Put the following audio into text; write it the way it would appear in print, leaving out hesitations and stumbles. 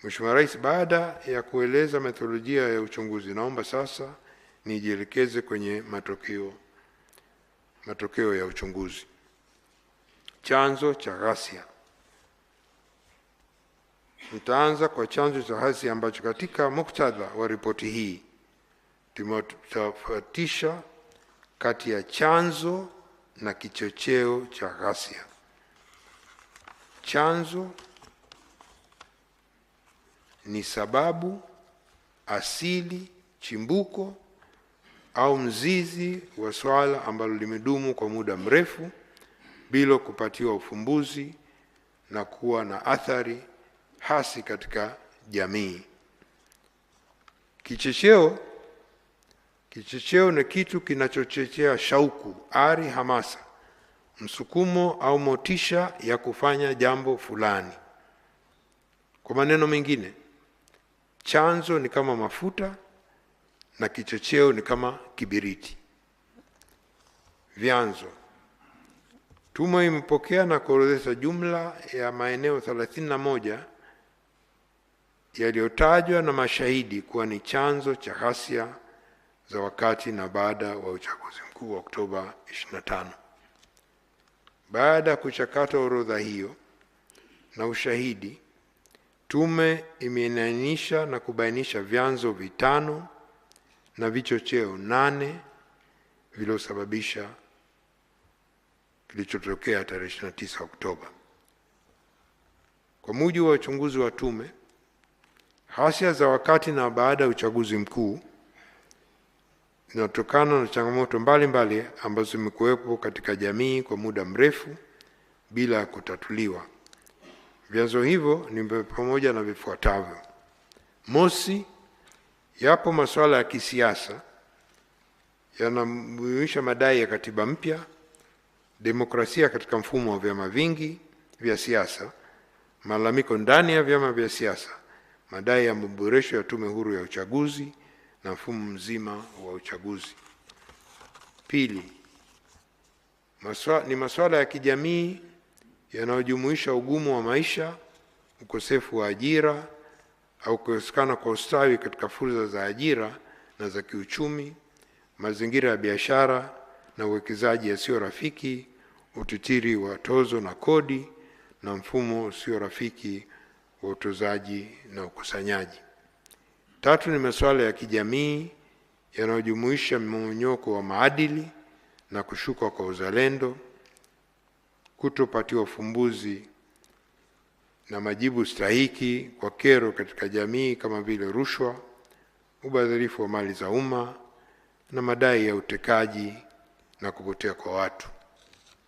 Mheshimiwa Rais, baada ya kueleza metodolojia ya uchunguzi, naomba sasa nijielekeze kwenye matokeo ya uchunguzi. Chanzo cha ghasia. Nitaanza kwa chanzo cha ghasia ambacho katika muktadha wa ripoti hii tumetofautisha kati ya chanzo na kichocheo cha ghasia. Chanzo ni sababu, asili, chimbuko au mzizi wa swala ambalo limedumu kwa muda mrefu bila kupatiwa ufumbuzi na kuwa na athari hasi katika jamii. Kichocheo ni kitu kinachochochea shauku, ari, hamasa, msukumo au motisha ya kufanya jambo fulani. Kwa maneno mengine, chanzo ni kama mafuta na kichocheo ni kama kibiriti. Vyanzo. Tume imepokea na kuorodhesha jumla ya maeneo 31 yaliyotajwa na mashahidi kuwa ni chanzo cha ghasia za wakati na baada wa uchaguzi mkuu wa Oktoba 25. Baada ya kuchakata orodha hiyo na ushahidi, tume imeainisha na kubainisha vyanzo 5 na vichocheo 8 vilivyosababisha kilichotokea tarehe 29 Oktoba. Kwa mujibu wa uchunguzi wa tume, ghasia za wakati na baada ya uchaguzi mkuu zinatokana na changamoto mbalimbali ambazo zimekuwepo katika jamii kwa muda mrefu bila kutatuliwa. Vyanzo hivyo ni pamoja na vifuatavyo. Mosi, yapo masuala ya kisiasa yanamjulisha madai ya katiba mpya, demokrasia katika mfumo wa vyama vingi vya siasa, malalamiko ndani ya vyama vya siasa, madai ya maboresho ya tume huru ya uchaguzi na mfumo mzima wa uchaguzi. Pili, ni masuala ya kijamii yanayojumuisha ugumu wa maisha, ukosefu wa ajira au kukosekana kwa ustawi katika fursa za ajira na za kiuchumi, mazingira ya biashara na uwekezaji yasiyo rafiki, utitiri wa tozo na kodi na mfumo usio rafiki wa utozaji na ukusanyaji. Tatu, ni masuala ya kijamii yanayojumuisha mmomonyoko wa maadili na kushuka kwa uzalendo, kutopatiwa ufumbuzi na majibu stahiki kwa kero katika jamii kama vile rushwa, ubadhirifu wa mali za umma na madai ya utekaji na kupotea kwa watu.